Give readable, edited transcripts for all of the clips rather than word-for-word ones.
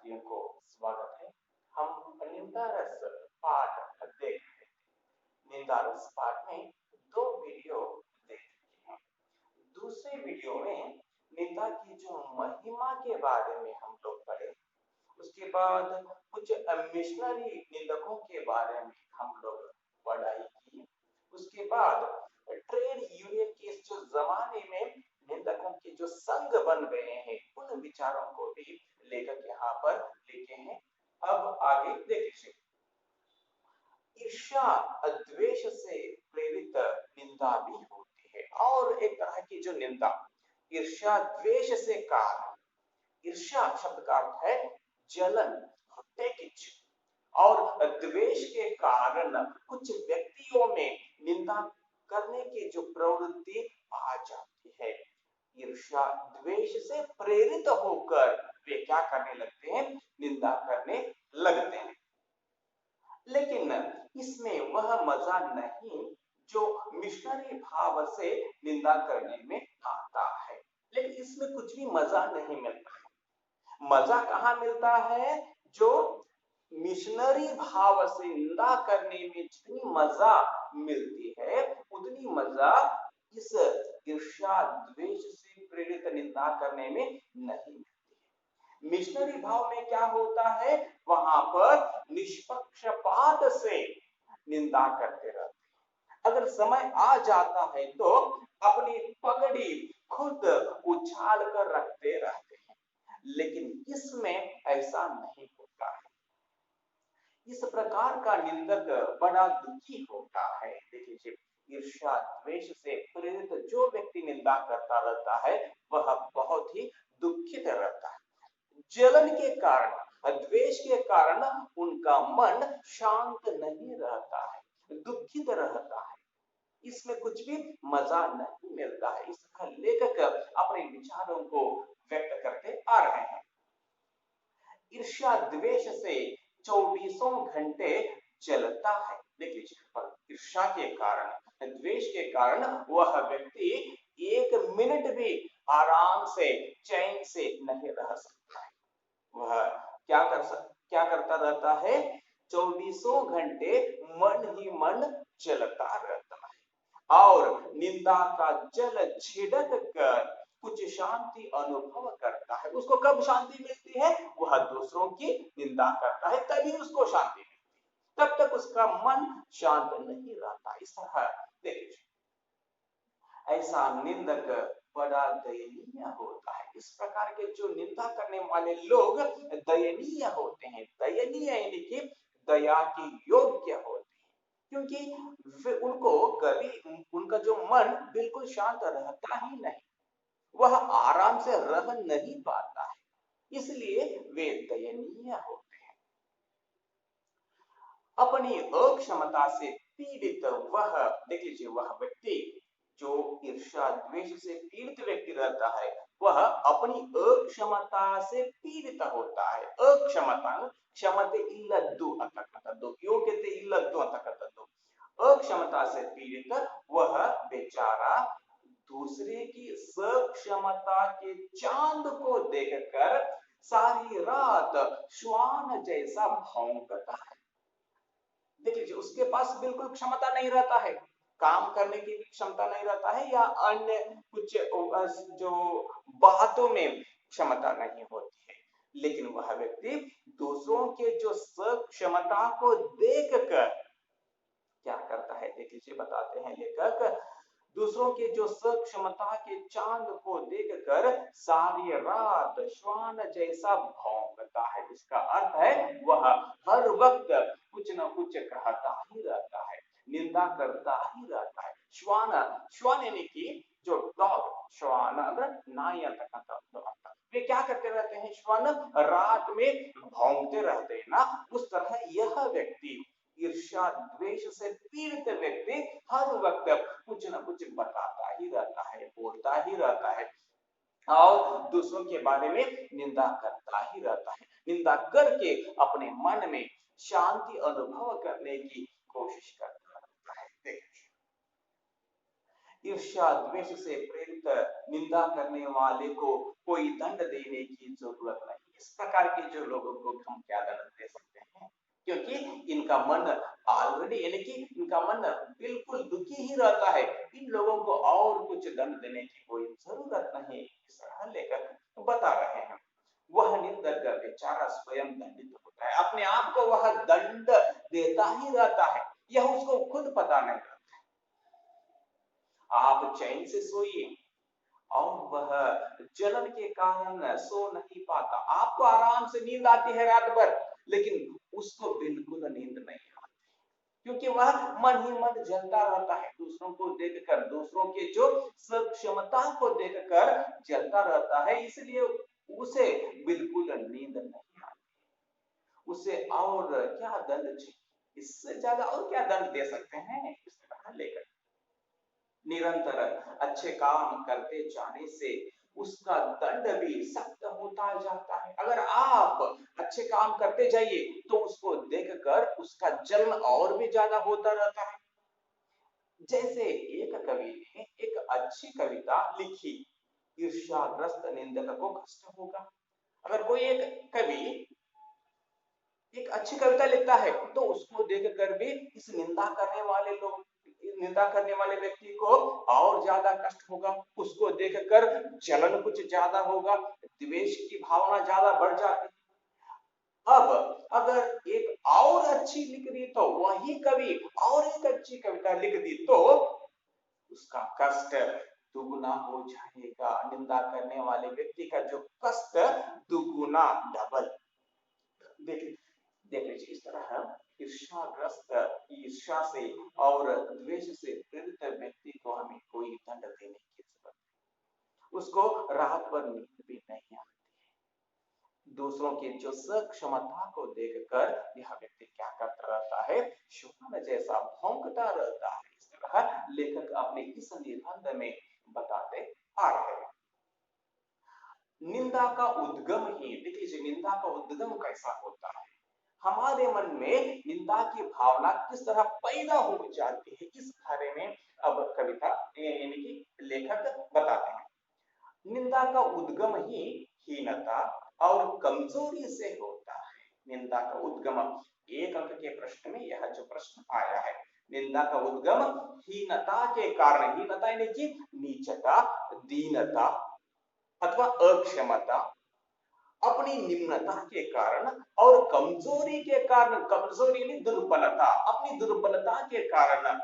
विद्यार्थियों को स्वागत है। हम निंदा रस पाठ देख रहे हैं। निंदा रस पाठ में दो वीडियो देख चुके हैं। दूसरे वीडियो में निंदा की जो महिमा के बारे में हम लोग पढ़े, उसके बाद कुछ मिशनरी निंदकों के बारे में हम लोग पढ़ाई की। उसके बाद ट्रेड यूनियन के जो जमाने में निंदकों के जो संघ बन गए हैं, उन विचारों को भी लेखक यहाँ पर लिखे हैं। अब आगे देखिए, ईर्ष्या द्वेष से प्रेरित निंदा भी होती है। और एक तरह की जो निंदा ईर्ष्या द्वेष से कारण, ईर्ष्या शब्द का अर्थ है जलन, और द्वेष के कारण कुछ व्यक्तियों में निंदा करने की जो प्रवृत्ति आ जाती है। ईर्ष्या द्वेष से प्रेरित होकर वे क्या करने लगते हैं, निंदा करने लगते हैं। लेकिन इसमें वह मजा नहीं जो मिशनरी भाव से निंदा करने में आता है। लेकिन इसमें कुछ भी मजा नहीं मिलता है। मजा कहाँ मिलता है, जो मिशनरी भाव से निंदा करने में जितनी मजा मिलती है, उतनी मजा इस ईर्ष्या द्वेष से प्रेरित निंदा करने में नहीं मिलती है। मिशनरी भाव में क्या होता है, वहां पर निष्पक्षपात से निंदा करते रहते हैं। अगर समय आ जाता है तो अपनी पगड़ी खुद उछाल कर रखते रहते हैं। लेकिन इसमें ऐसा नहीं होता है। इस प्रकार का निंदक बड़ा दुखी होता है। देखिए, ईर्ष्या द्वेष से प्रेरित जो व्यक्ति निंदा करता रहता है, वह बहुत ही दुखित रहता है। जलन के कारण, द्वेष के कारण उनका मन शांत नहीं रहता है, दुखित रहता है। इसमें कुछ भी मजा नहीं मिलता है। इस तरह लेखक अपने विचारों को व्यक्त करते आ रहे हैं। ईर्ष्या द्वेष से 24 घंटे जलता है। देखिए, ईर्ष्या के कारण, द्वेष के कारण वह व्यक्ति 1 मिनट भी आराम से, चैन से नहीं रह सकता है। वह क्या करता रहता है, 24 घंटे मन ही मन जलता रहता है और निंदा का जल छिड़क कर कुछ शांति अनुभव करता है। उसको कब शांति मिलती है, वह दूसरों की निंदा करता है, तभी उसको शांति मिलती है। तब तक उसका मन शांत नहीं रहता। इस तरह देखिए, ऐसा निंदक बड़ा दयनीय होता है। इस प्रकार के जो निंदा करने वाले लोग दयनीय होते हैं। दयनीय यानी कि दया के योग्य होते हैं, क्योंकि उनको कभी उनका जो मन बिल्कुल शांत रहता ही नहीं, वह आराम से रह नहीं पाता है, इसलिए वे दयनीय होते हैं। अपनी अक्षमता से पीड़ित वह, देख लीजिए, वह व्यक्ति जो ईर्ष्या द्वेष से पीड़ित व्यक्ति रहता है, वह अपनी अक्षमता से पीड़ित होता है। अक्षमता, क्षमते इल्लद्दु अंतकतद्दु, योग्यते इल्लद्दु अंतकतद्दु। अक्षमता से पीड़ित वह बेचारा दूसरे की सक्षमता के चांद को देखकर सारी रात श्वान जैसा भौंकता है। देख लीजिए, उसके पास बिल्कुल क्षमता नहीं रहता है, काम करने की भी क्षमता नहीं रहता है, या अन्य कुछ जो बातों में क्षमता नहीं होती है। लेकिन वह व्यक्ति दूसरों के जो सक्षमता को देखकर क्या करता है, देख लीजिए, बताते हैं लेखक, दूसरों के जो सक्षमता के चांद को देखकर सारी रात श्वान जैसा भौंकता है। इसका अर्थ है वह हर वक्त कुछ न कुछ कहता ही रहता है, निंदा करता ही रहता है। श्वान, श्वान यानी कि जो डॉग, श्वान वे क्या करते रहते हैं, श्वान रात में भौंकते रहते हैं ना, उस तरह यह व्यक्ति, ईर्ष्या द्वेष से पीड़ित व्यक्ति हर वक्त कुछ न कुछ बताता ही रहता है, बोलता ही रहता है और दूसरों के बारे में निंदा करता ही रहता है। निंदा करके अपने मन में शांति अनुभव करने की कोशिश करता रहता है। देखिए, ईर्ष्या द्वेष से प्रेरित निंदा करने वाले को कोई दंड देने की जरूरत नहीं है। इस प्रकार के जो लोगों को हम क्या दंड दे सकते हैं, क्योंकि इनका मन ऑलरेडी यानी कि इनका मन बिल्कुल दुखी ही रहता है, इन लोगों को और कुछ दंड देने की कोई जरूरत नहीं, इस तरह लेकर बता रहे हैं। वह निंदक बेचारा स्वयं दंडित होता है, अपने आप को वह दंड देता ही रहता है, यह उसको खुद पता नहीं रहता। आप चैन से सोइए और वह जलन के कारण सो नहीं पाता, आपको आराम से नींद आती है रात भर, लेकिन उसको बिल्कुल नींद नहीं आती, क्योंकि वह मन ही मन जलता रहता है, दूसरों को देखकर, दूसरों के जो सक्षमता को देखकर जलता रहता है, इसलिए उसे बिल्कुल नींद नहीं आती। उसे और क्या दंड चाहिए, इससे ज्यादा और क्या दंड दे सकते हैं। इस तरह लेकर निरंतर अच्छे काम करते जाने से उसका दंड भी सख्त होता जाता है। अगर आप अच्छे काम करते जाइए तो उसको देखकर उसका जलन और भी ज्यादा होता रहता है। जैसे एक कवि ने एक अच्छी कविता लिखी, ईर्ष्याग्रस्त निंदक को कष्ट होगा। अगर कोई एक कवि एक अच्छी कविता लिखता है तो उसको देखकर भी इस निंदा करने वाले व्यक्ति को और ज्यादा कष्ट होगा, उसको देखकर जलन कुछ ज्यादा होगा, द्वेष की भावना ज्यादा बढ़ जाती है। अब अगर एक और अच्छी लिख दी तो वही कवि और एक अच्छी कविता लिख दी तो उसका कष्ट दुगुना हो जाएगा, निंदा करने वाले व्यक्ति का जो कष्ट दुगुना, डबल। देख लीजिए, इस तरह ईर्ष्याग्रस्त, ईर्ष्या से और द्वेष से प्रेरित व्यक्ति को हमें कोई दंड देने की जरूरत नहीं, उसको रात भर नींद भी नहीं आती है। दूसरों की जो सक्षमता को देखकर यह व्यक्ति क्या करता रहता है, शुक्र जैसा भौंकता रहता है। इस तरह लेखक अपने इस निबंध में बताते आ रहे हैं। निंदा का उद्गम ही, देखिए निंदा का उद्गम कैसा होता है, हमारे मन में निंदा की भावना किस तरह पैदा हो जाती है, इस बारे में अब कविता यानी कि लेखक बताते हैं। निंदा का उद्गम ही हीनता और कमजोरी से होता है। निंदा का उद्गम, एक अंक के प्रश्न में यह जो प्रश्न आया है, निंदा का उद्गम हीनता के कारण, हीनता यानी कि नीचता, दीनता अथवा अक्षमता, अपनी निम्नता के कारण और कमजोरी के कारण, कमजोरी नहीं दुर्बलता, अपनी दुर्बलता के कारण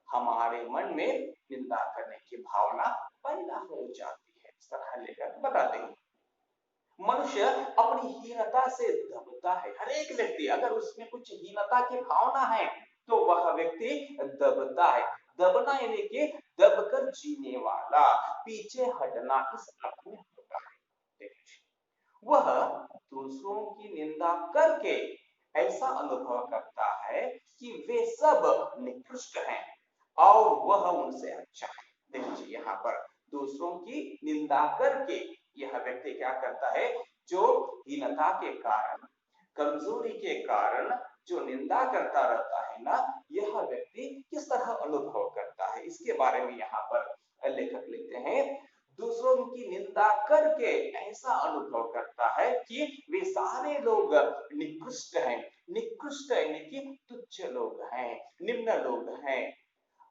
हमारे मन में निंदा करने की भावना पैदा हो जाती है। इस तरह लेकर बताते हैं। मनुष्य अपनी हीनता से दबता है, हर एक व्यक्ति अगर उसमें कुछ हीनता की भावना है तो वह व्यक्ति दबता है। दबना यानी कि दबकर जीने वाला, पीछे हटना, इस अर्थ में होता है। वह दूसरों की निंदा करके ऐसा अनुभव करता है कि वे सब निकृष्ट हैं और वह उनसे अच्छा है। देखिए यहाँ पर दूसरों की निंदा करके यह व्यक्ति क्या करता है, जो हीनता के कारण, कमजोरी के कारण जो निंदा करता रहता है ना, यह व्यक्ति किस तरह अनुभव करता है, इसके बारे में यहाँ पर लेखक लिखते हैं। दूसरों की निंदा करके ऐसा अनुभव करता है कि वे सारे लोग निकृष्ट हैं। निकृष्ट यानी कि तुच्छ लोग हैं, निम्न लोग हैं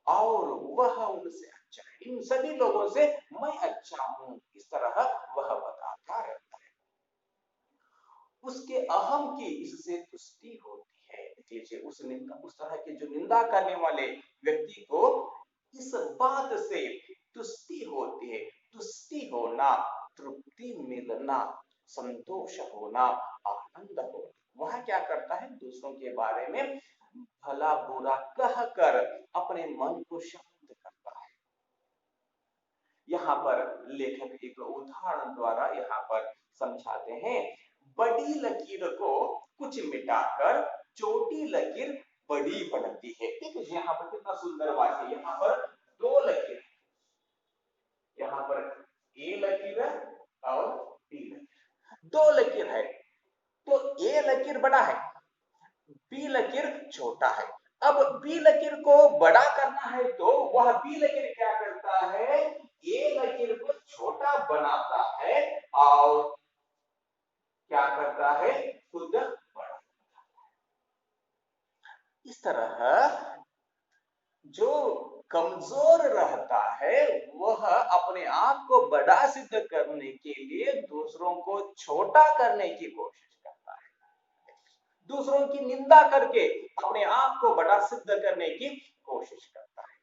और वह उनसे अच्छा है, इन सभी लोगों से मैं अच्छा हूं, इस तरह वह बताता रहता है। उसके अहम की इससे तुष्टि होती है। देखिए उस तरह के जो निंदा करने वाले व्यक्ति को इस बात से तुष्टि होती है। तुष्टि होना, तृप्ति मिलना, संतोष होना, आनंद होना। वह क्या करता है, दूसरों के बारे में भला बुरा कहकर अपने मन को शांत करता है। यहाँ पर लेखक एक उदाहरण द्वारा यहाँ पर समझाते हैं। बड़ी लकीर को कुछ मिटाकर छोटी लकीर बड़ी बनती है। देखिए यहाँ पर कितना सुंदर वाक्य है। यहाँ पर दो लकीर, यहाँ पर ए लकीर और बी लकीर, दो लकीर है तो ए लकीर बड़ा है, बी लकीर छोटा है। अब बी लकीर को बड़ा करना है तो वह बी लकीर क्या करता है, ए लकीर को छोटा बनाता है और क्या करता है, खुद बड़ा। इस तरह जो कमजोर रहता है वह अपने आप को बड़ा सिद्ध करने के लिए दूसरों को छोटा करने की कोशिश करता है, दूसरों की निंदा करके अपने आप को बड़ा सिद्ध करने की कोशिश करता है।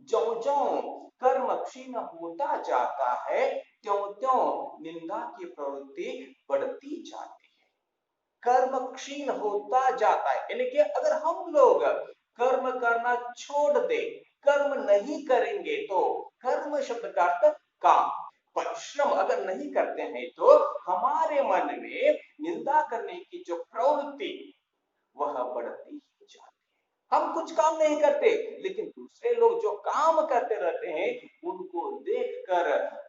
ज्यों ज्यों कर्म क्षीण होता जाता है त्यों त्यों निंदा की प्रवृत्ति बढ़ती जाती है। कर्म क्षीण होता जाता है, यानी कि अगर हम लोग कर्म करना छोड़ दे, कर्म नहीं करेंगे तो, कर्म शब्द का अर्थ काम, परिश्रम अगर नहीं करते हैं तो हमारे मन में निंदा करने की जो प्रवृत्ति वह बढ़ती ही जाती है। हम कुछ काम नहीं करते लेकिन दूसरे लोग जो काम करते रहते हैं उनको देखकर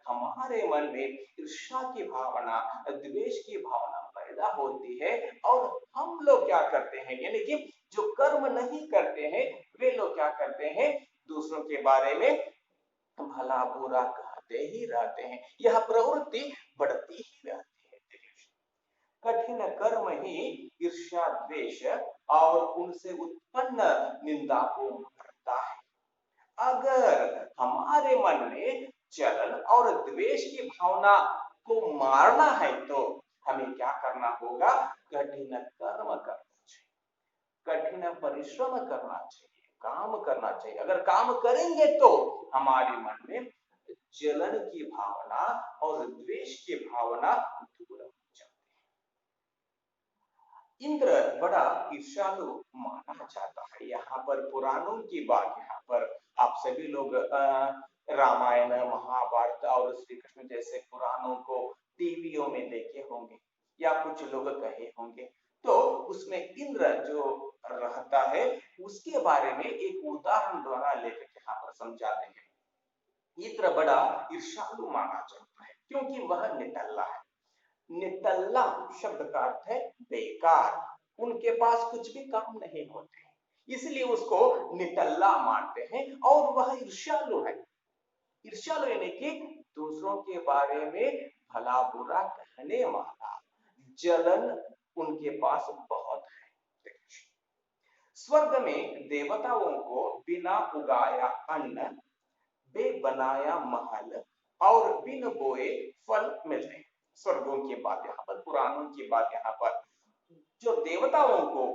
हमारे मन में ईर्ष्या की भावना, द्वेष की भावना पैदा होती है और हम लोग क्या करते हैं, यानी कि जो कर्म नहीं करते हैं वे लोग क्या करते हैं, दूसरों के बारे में भला बुरा कहते ही रहते हैं। यह प्रवृत्ति बढ़ती ही रहती है। कठिन कर्म ही ईर्ष्या द्वेष और उनसे उत्पन्न निंदा को करता है। अगर हमारे मन में जलन और द्वेष की भावना को मारना है तो हमें क्या करना होगा, कठिन कर्म करना चाहिए, कठिन परिश्रम करना चाहिए, काम करना चाहिए। अगर काम करेंगे तो हमारे मन में जलन की भावना और द्वेष की भावना दूर हो जाती है। इंद्र बड़ा ईर्ष्यालु माना जाता है। यहाँ पर पुराणों की बात, यहाँ पर आप सभी लोग रामायण, महाभारत और श्री कृष्ण जैसे पुराणों को टीवियों में देखे होंगे या कुछ लोग कहे होंगे, तो उसमें इंद्र जो रहता है उसके बारे में एक उदाहरण द्वारा लेकर यहाँ पर समझाते हैं। इंद्र बड़ा ईर्ष्यालु माना जाता है क्योंकि वह निठल्ला है। निठल्ला शब्द का अर्थ है बेकार, उनके पास कुछ भी काम नहीं होते, इसलिए उसको निठल्ला मानते हैं। और वह ईर्ष्यालु है, ईर्ष्यालु यानी कि दूसरों के बारे में भला बुरा कहने वाला, जलन उनके पास बहुत है। स्वर्ग में देवताओं को बिना उगाया अन्न, बे बनाया महल और बिन बोए फल मिलते हैं। स्वर्गों की बात यहाँ पर, पुराणों की बात यहाँ पर, जो देवताओं को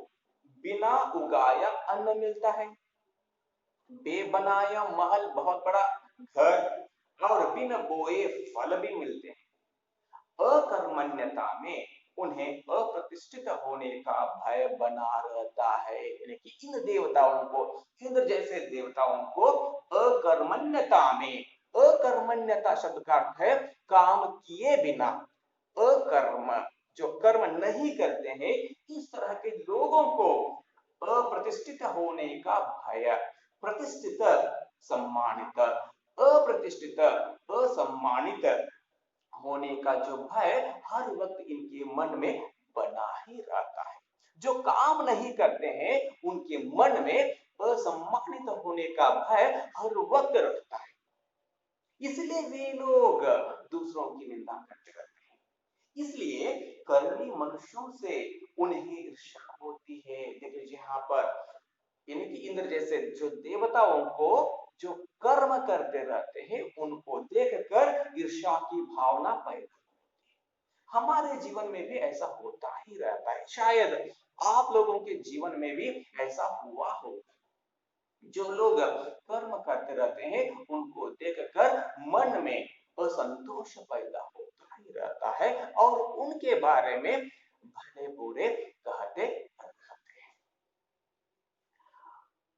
बिना उगाया अन्न मिलता है, बे बनाया महल बहुत बड़ा घर और बिन बोए फल भी मिलते हैं। अकर्मण्यता में उन्हें अप्रतिष्ठित होने का भय बना रहता है, यानी कि इन देवताओं को, इंद्र जैसे देवताओं को अकर्मण्यता में, अकर्मण्यता शब्द का अर्थ है काम किए बिना, अकर्म जो कर्म नहीं करते हैं, इस तरह के लोगों को अप्रतिष्ठित होने का भय, प्रतिष्ठित सम्मानित, अप्रतिष्ठित असम्मानित होने का जो भय हर वक्त इनके मन में बना ही रहता है। जो काम नहीं करते हैं उनके मन में असम्मानित होने का भय हर वक्त रहता है, इसलिए वे लोग दूसरों की निंदा करते रहते हैं। इसलिए कर्मी मनुष्यों से उन्हें ईर्ष्या होती है। देख लीजिए यहाँ पर, यानी कि इंद्र जैसे जो देवताओं को जो कर्म करते रहते हैं उनको देखकर ईर्ष्या की भावना पैदा, हमारे जीवन में भी ऐसा होता ही रहता है। शायद आप लोगों के जीवन में भी ऐसा हुआ होगा। जो लोग कर्म करते रहते हैं उनको देखकर मन में असंतोष पैदा होता ही रहता है और उनके बारे में भले बुरे कहते रहते हैं।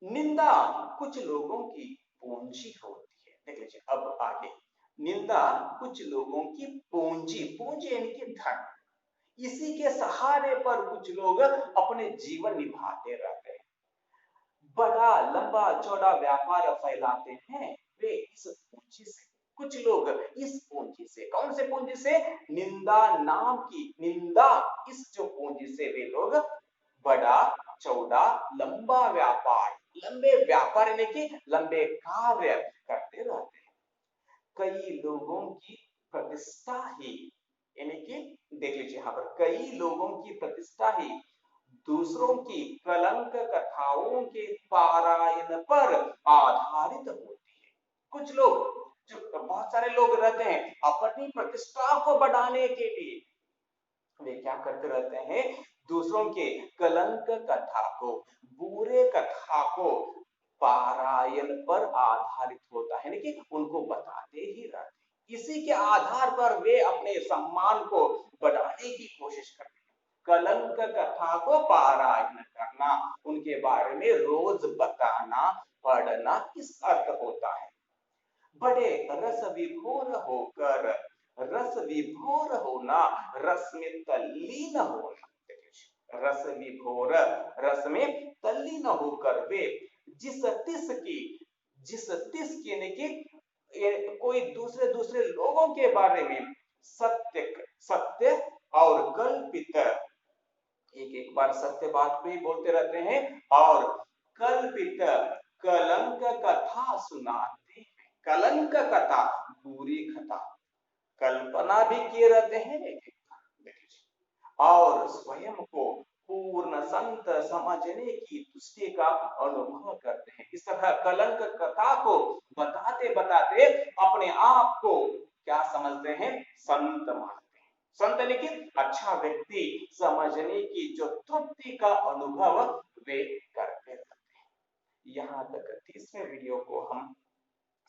निंदा कुछ लोगों की पूंजी होती है। देख लीजिए अब आगे, निंदा कुछ लोगों की पूंजी, पूंजी यानी कि धन, इसी के सहारे पर कुछ लोग अपने जीवन निभाते रहते हैं, बड़ा लंबा चौड़ा व्यापार फैलाते हैं वे इस पूंजी से। कुछ लोग इस पूंजी से, कौन से पूंजी से, निंदा नाम की, निंदा इस जो पूंजी से वे लोग बड़ा चौड़ा लंबा व्यापार, लंबे व्यापार यानी कि लंबे कार्य करते रहते हैं। कई लोगों की प्रतिष्ठा ही, यानी देख लीजिए यहाँ पर कई लोगों की प्रतिष्ठा ही दूसरों की कलंक कथाओं के पारायण पर आधारित होती है। कुछ लोग, जो बहुत सारे लोग रहते हैं, अपनी प्रतिष्ठा को बढ़ाने के लिए वे क्या करते रहते हैं, दूसरों के कलंक कथा को, बुरे कथा को पारायण पर आधारित होता है, कि उनको बताते ही रहते हैं। इसी के आधार पर वे अपने सम्मान को बढ़ाने की कोशिश करते हैं। कलंक कथा को पारायण करना, उनके बारे में रोज बताना, पढ़ना, इस अर्थ होता है। बड़े रस विभोर होकर, रस विभोर होना, रस में तल्लीन होना, रस विभोर, रस में तल्लीन होकर वे जिस तिस की, जिस तिस की यानी कि कोई दूसरे दूसरे लोगों के बारे में सत्य सत्य और कल्पित, एक एक बार सत्य बात भी बोलते रहते हैं और कल्पित कलंक कथा सुनाते हैं। कलंक कथा, बुरी कथा कल्पना भी किए रहते हैं और स्वयं को पूर्ण संत समझने की तुष्टि का अनुभव करते हैं। इस तरह कलंक कथा को बताते बताते अपने आप को क्या समझते हैं, संत मानते हैं। संत यानी कि अच्छा व्यक्ति समझने की जो तृप्ति का अनुभव वे करते रहते हैं। यहाँ तक 30वें वीडियो को हम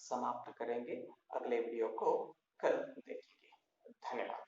समाप्त करेंगे, अगले वीडियो को कल देखेंगे। धन्यवाद।